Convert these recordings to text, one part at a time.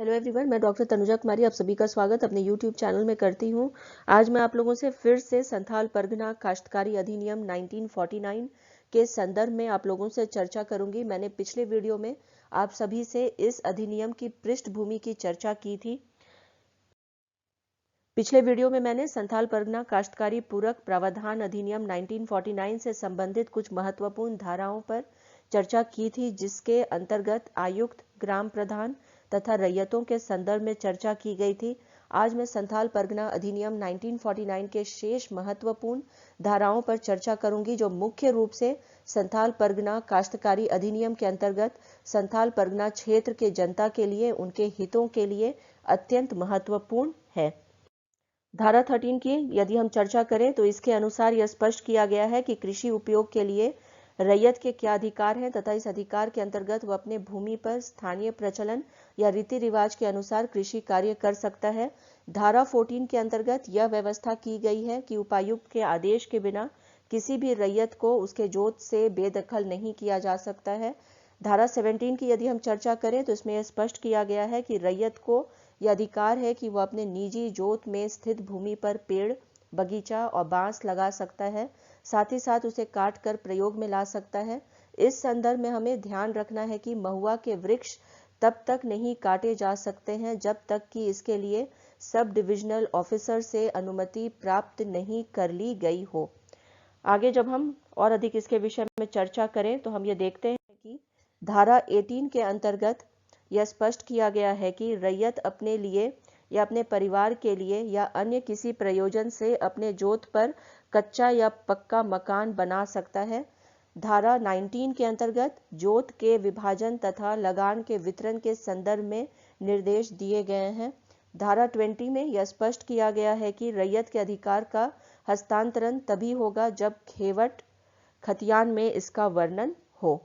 Hello everyone, मैं doctor Tanuja कुमारी आप सभी का स्वागत अपने यूट्यूब चैनल में करती हूं। आज मैं आप लोगों से फिर से संथाल परगना काश्तकारी अधिनियम 1949 के संदर्भ में आप लोगों से चर्चा करूंगी। मैंने पिछले वीडियो में आप सभी से इस अधिनियम की पृष्ठभूमि की चर्चा की थी। पिछले वीडियो में मैंने संथाल परगना काश्तकारी पूरक प्रावधान अधिनियम 1949 से संबंधित कुछ महत्वपूर्ण धाराओं पर चर्चा की थी, जिसके अंतर्गत आयुक्त, ग्राम प्रधान तथा रैयतों के संदर्भ में चर्चा की गई थी। आज मैं संथाल परगना अधिनियम 1949 के शेष महत्वपूर्ण धाराओं पर चर्चा करूंगी, जो मुख्य रूप से संथाल परगना काश्तकारी अधिनियम के अंतर्गत संथाल परगना क्षेत्र के जनता के लिए, उनके हितों के लिए अत्यंत महत्वपूर्ण है। धारा 13 की यदि हम चर्चा करें तो इसके अनुसार यह स्पष्ट किया गया है कि कृषि उपयोग के लिए रैयत के क्या अधिकार हैं तथा इस अधिकार के अंतर्गत वह अपने भूमि पर स्थानीय प्रचलन या रीति रिवाज के अनुसार कृषि कार्य कर सकता है। धारा 14 के अंतर्गत यह व्यवस्था की गई है कि उपायुक्त के आदेश के बिना किसी भी रैयत को उसके जोत से बेदखल नहीं किया जा सकता है। धारा 17 की यदि हम चर्चा करें तो इसमें यह स्पष्ट किया गया है कि रैयत को यह अधिकार है कि वह अपने निजी जोत में स्थित भूमि पर पेड़, बगीचा और बांस लगा सकता है, साथ ही साथ उसे काट कर प्रयोग में ला सकता है। इस संदर्भ में हमें ध्यान रखना है कि महुआ के वृक्ष तब तक नहीं काटे जा सकते हैं जब तक कि इसके लिए सब डिविजनल ऑफिसर से अनुमति प्राप्त नहीं कर ली गई हो। आगे जब हम और अधिक इसके विषय में चर्चा करें तो हम ये देखते हैं कि धारा 18 के अंतर्गत यह स्पष्ट किया गया है कि रैयत अपने लिए या अपने परिवार के लिए या अन्य किसी प्रयोजन से अपने जोत पर कच्चा या पक्का मकान बना सकता है। धारा 19 के अंतर्गत जोत के विभाजन तथा लगान के वितरण के संदर्भ में निर्देश दिए गए हैं। धारा 20 में यह स्पष्ट किया गया है कि रैयत के अधिकार का हस्तांतरण तभी होगा जब खेवट खतियान में इसका वर्णन हो।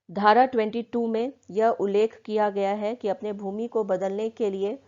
धारा 22 में यह उल्लेख किया गया है कि अपने भूमि को बदलने के लिए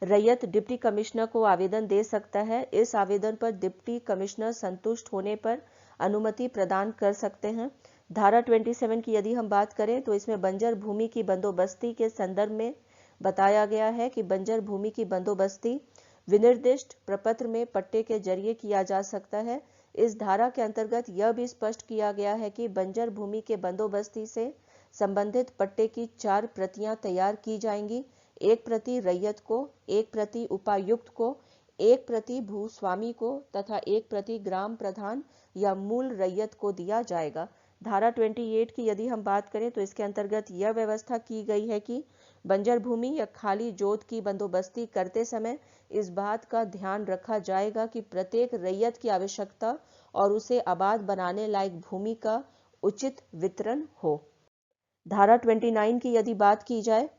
रैयत डिप्टी कमिश्नर को आवेदन दे सकता है। इस आवेदन पर डिप्टी कमिश्नर संतुष्ट होने पर अनुमति प्रदान कर सकते हैं। धारा 27 की यदि हम बात करें तो इसमें बंजर भूमि की बंदोबस्ती के संदर्भ में बताया गया है कि बंजर भूमि की बंदोबस्ती विनिर्दिष्ट प्रपत्र में पट्टे के जरिए किया जा सकता है। इस धारा के अंतर्गत यह भी स्पष्ट किया गया है कि बंजर भूमि के बंदोबस्ती से संबंधित पट्टे की 4 प्रतियां तैयार की जाएंगी। एक प्रति रैयत को, एक प्रति उपायुक्त को, एक प्रति भूस्वामी को तथा एक प्रति ग्राम प्रधान या मूल रैयत को दिया जाएगा। धारा 28 की यदि हम बात करें तो इसके अंतर्गत यह व्यवस्था की गई है कि बंजर भूमि या खाली जोत की बंदोबस्ती करते समय इस बात का ध्यान रखा जाएगा कि प्रत्येक रैयत की आवश्यकता और उसे आबाद बनाने लायक भूमि का उचित वितरण हो। धारा 29 की यदि बात की जाए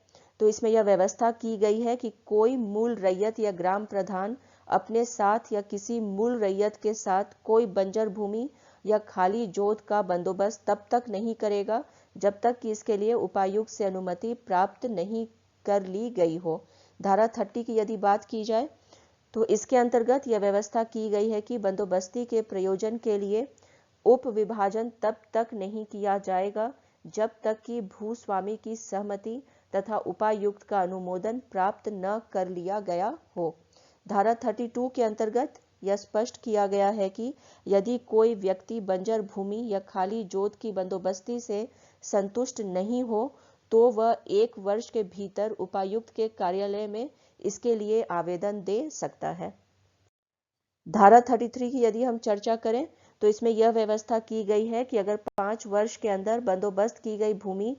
तो इसमें यह व्यवस्था की गई है कि कोई मूल रैयत या ग्राम प्रधान अपने साथ या किसी मूल रैयत के साथ कोई बंजर भूमि या खाली जोत का बंदोबस्त तब तक नहीं करेगा जब तक कि इसके लिए उपायुक्त से अनुमति प्राप्त नहीं कर ली गई हो। धारा 30 की यदि बात की जाए तो इसके अंतर्गत यह व्यवस्था की गई है कि बंदोबस्ती के प्रयोजन के लिए उप विभाजन तब तक नहीं किया जाएगा जब तक कि भूस्वामी की सहमति तथा उपायुक्त का अनुमोदन प्राप्त न कर लिया गया हो। धारा 32 के अंतर्गत यह स्पष्ट किया गया है कि यदि कोई व्यक्ति बंजर भूमि या खाली जोत की बंदोबस्ती से संतुष्ट नहीं हो तो वह 1 वर्ष के भीतर उपायुक्त के कार्यालय में इसके लिए आवेदन दे सकता है। धारा 33 की यदि हम चर्चा करें तो इसमें यह व्यवस्था की गई है कि अगर 5 वर्ष के अंदर बंदोबस्त की गई भूमि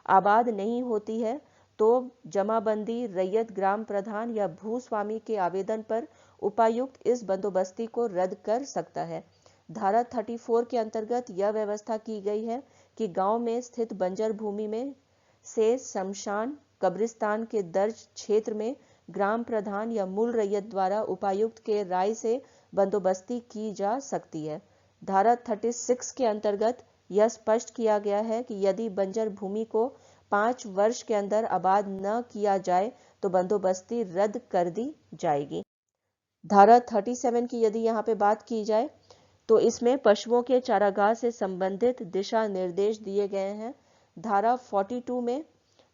आबाद नहीं होती है तो जमाबंदी रैयत ग्राम प्रधान या भूस्वामी के आवेदन पर उपायुक्त इस बंदोबस्ती को रद्द कर सकता है। धारा 34 के अंतर्गत यह व्यवस्था की गई है कि गांव में स्थित बंजर भूमि में से शमशान, कब्रिस्तान के दर्ज क्षेत्र में ग्राम प्रधान या मूल रैयत द्वारा उपायुक्त के राय से बंदोबस्ती की जा सकती है। धारा 36 के अंतर्गत यह स्पष्ट किया गया है कि यदि बंजर भूमि को 5 वर्ष के अंदर आबाद न किया जाए तो बंदोबस्ती रद्द कर दी जाएगी। धारा 37 की यदि यहाँ पे बात की जाए तो इसमें पशुओं के चारागाह से संबंधित दिशा निर्देश दिए गए हैं। धारा 42 में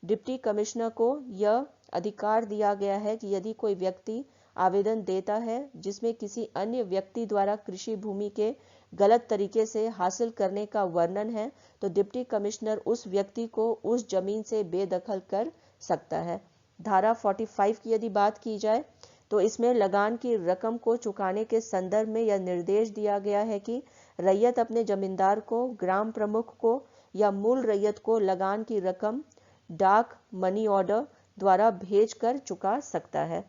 डिप्टी कमिश्नर को यह अधिकार दिया गया है कि यदि कोई व्यक्ति आवेदन देता है जिसमें किसी अन्य व्यक्ति द्वारा कृषि भूमि के गलत तरीके से हासिल करने का वर्णन है, तो डिप्टी कमिश्नर उस व्यक्ति को उस जमीन से बेदखल कर सकता है। धारा 45 की यदि बात की जाए तो इसमें लगान की रकम को चुकाने के संदर्भ में यह निर्देश दिया गया है कि रैयत अपने जमींदार को, ग्राम प्रमुख को या मूल रैयत को लगान की रकम डाक, मनी ऑर्डर द्वारा भेजकर चुका सकता है।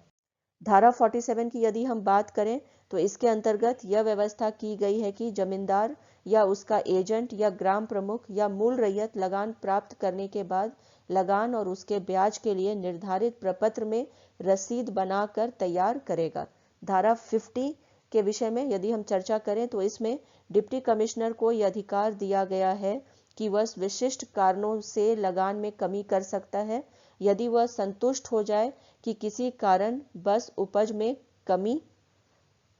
धारा 47 की यदि हम बात करें तो इसके अंतर्गत यह व्यवस्था की गई है कि जमींदार या उसका एजेंट या ग्राम प्रमुख या मूल रैयत लगान प्राप्त करने के बाद लगान और उसके ब्याज के लिए निर्धारित प्रपत्र में रसीद बनाकर तैयार करेगा। धारा 50 के विषय में यदि हम चर्चा करें तो इसमें डिप्टी कमिश्नर को यह अधिकार दिया गया है कि वह विशिष्ट कारणों से लगान में कमी कर सकता है यदि वह संतुष्ट हो जाए कि किसी कारण बस उपज में कमी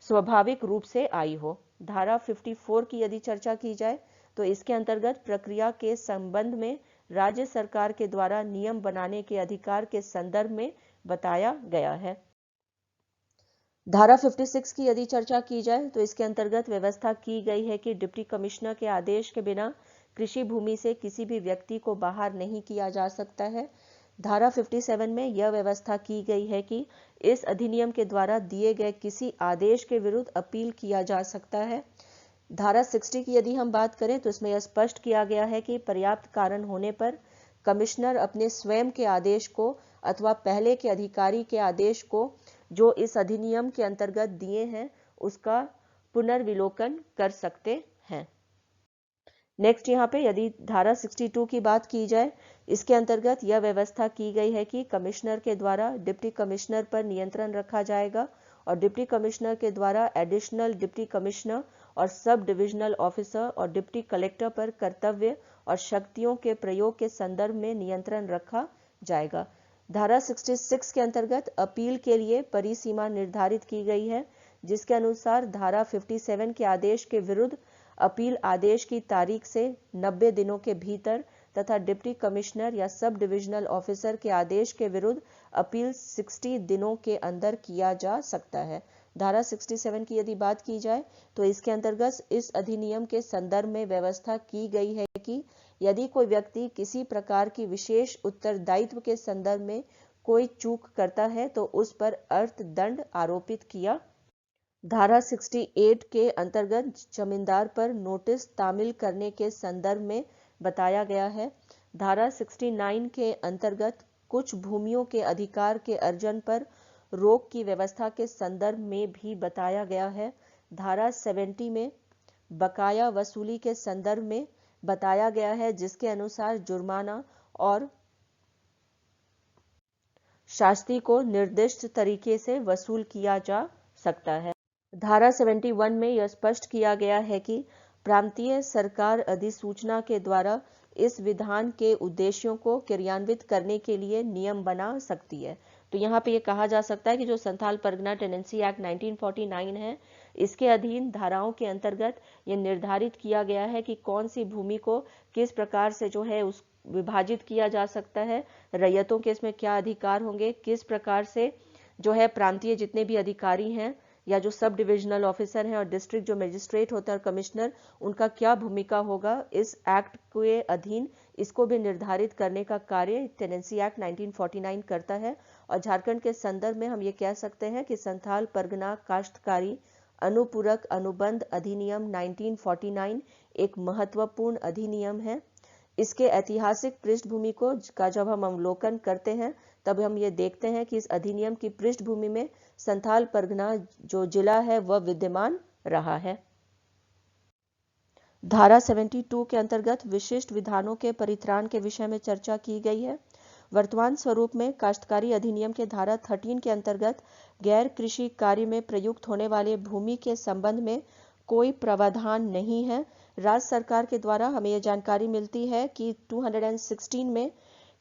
स्वाभाविक रूप से आई हो। धारा 54 की यदि चर्चा की जाए तो इसके अंतर्गत प्रक्रिया के संबंध में राज्य सरकार के द्वारा नियम बनाने के अधिकार के संदर्भ में बताया गया है। धारा 56 की यदि चर्चा की जाए तो इसके अंतर्गत व्यवस्था की गई है कि डिप्टी कमिश्नर के आदेश के बिना कृषि भूमि से किसी भी व्यक्ति को बाहर नहीं किया जा सकता है। धारा 57 में यह व्यवस्था की गई है कि इस अधिनियम के द्वारा दिए गए किसी आदेश के विरुद्ध अपील किया जा सकता है। धारा 60 की यदि हम बात करें तो इसमें यह स्पष्ट किया गया है कि पर्याप्त कारण होने पर कमिश्नर अपने स्वयं के आदेश को अथवा पहले के अधिकारी के आदेश को जो इस अधिनियम के अंतर्गत दिए हैं उसका पुनर्विलोकन कर सकते हैं। नेक्स्ट यहाँ पे यदि धारा 62 की बात की जाए, इसके अंतर्गत यह व्यवस्था की गई है कि कमिश्नर के द्वारा डिप्टी कमिश्नर पर नियंत्रण रखा जाएगा और डिप्टी कमिश्नर के द्वारा एडिशनल डिप्टी कमिश्नर और सब डिविजनल ऑफिसर और डिप्टी कलेक्टर पर कर्तव्य और शक्तियों के प्रयोग के संदर्भ में नियंत्रण रखा जाएगा। धारा 66 के अंतर्गत अपील के लिए परिसीमा निर्धारित की गई है, जिसके अनुसार धारा 57 के आदेश के विरुद्ध अपील आदेश की तारीख से 90 दिनों के भीतर तथा डिप्टी कमिश्नर या सब डिविजनल ऑफिसर के आदेश के विरुद्ध अपील 60 दिनों के अंदर किया जा सकता है। धारा 67 की यदि बात की जाए तो इसके अंतर्गत इस अधिनियम के संदर्भ में व्यवस्था की गई है कि यदि कोई व्यक्ति किसी प्रकार की विशेष उत्तरदायित्व के संदर्भ में कोई चूक करता है तो उस पर अर्थदंड आरोपित किया। धारा 68 के अंतर्गत जमींदार पर नोटिस तामील करने के संदर्भ में बताया गया है। धारा 69 के अंतर्गत कुछ भूमियों के अधिकार के अर्जन पर रोक की व्यवस्था के संदर्भ में भी बताया गया है। धारा 70 में बकाया वसूली के संदर्भ में बताया गया है, जिसके अनुसार जुर्माना और शास्ति को निर्दिष्ट तरीके से वसूल किया जा सकता है। धारा 71 में यह स्पष्ट किया गया है कि प्रांतीय सरकार अधिसूचना के द्वारा इस विधान के उद्देश्यों को क्रियान्वित करने के लिए नियम बना सकती है। तो यहाँ पे ये कहा जा सकता है कि जो संथाल परगना टेनेंसी एक्ट 1949 है, इसके अधीन धाराओं के अंतर्गत ये निर्धारित किया गया है कि कौन सी भूमि को किस प्रकार से जो है उस विभाजित किया जा सकता है, रैयतों के इसमें क्या अधिकार होंगे, किस प्रकार से जो है प्रांतीय जितने भी अधिकारी हैं या जो सब डिविजनल ऑफिसर हैं और डिस्ट्रिक्ट जो मजिस्ट्रेट होता है कमिश्नर, उनका क्या भूमिका होगा इस एक्ट के अधीन, इसको भी निर्धारित करने का कार्य टेनेंसी एक्ट 1949 करता है। और झारखंड के संदर्भ में हम ये कह सकते हैं कि संथाल परगना काश्तकारी अनुपूरक अनुबंध अधिनियम 1949 एक महत्वपूर्ण अधिनियम है। इसके ऐतिहासिक पृष्ठभूमि का जब हम अवलोकन करते हैं तब हम ये देखते हैं कि इस अधिनियम की पृष्ठभूमि में संथाल परगना जो जिला है वह विद्यमान रहा है। धारा 72 के अंतर्गत विशिष्ट विधानों के परित्राण के विषय में चर्चा की गई है। वर्तमान स्वरूप में काश्तकारी अधिनियम के धारा 13 के अंतर्गत गैर कृषि कार्य में प्रयुक्त होने वाले भूमि के संबंध में कोई प्रावधान नहीं है। राज्य सरकार के द्वारा हमें यह जानकारी मिलती है कि 216 में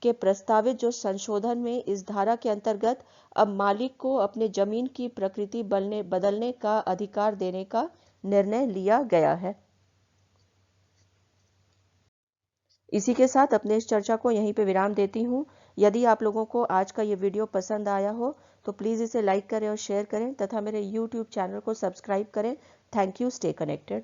के प्रस्तावित जो संशोधन में इस धारा के अंतर्गत अब मालिक को अपने जमीन की प्रकृति बदलने का अधिकार देने का निर्णय लिया गया है। इसी के साथ अपने इस चर्चा को यहीं पे विराम देती हूँ। यदि आप लोगों को आज का ये वीडियो पसंद आया हो तो प्लीज़ इसे लाइक करें और शेयर करें तथा मेरे YouTube चैनल को सब्सक्राइब करें। Thank you. Stay connected.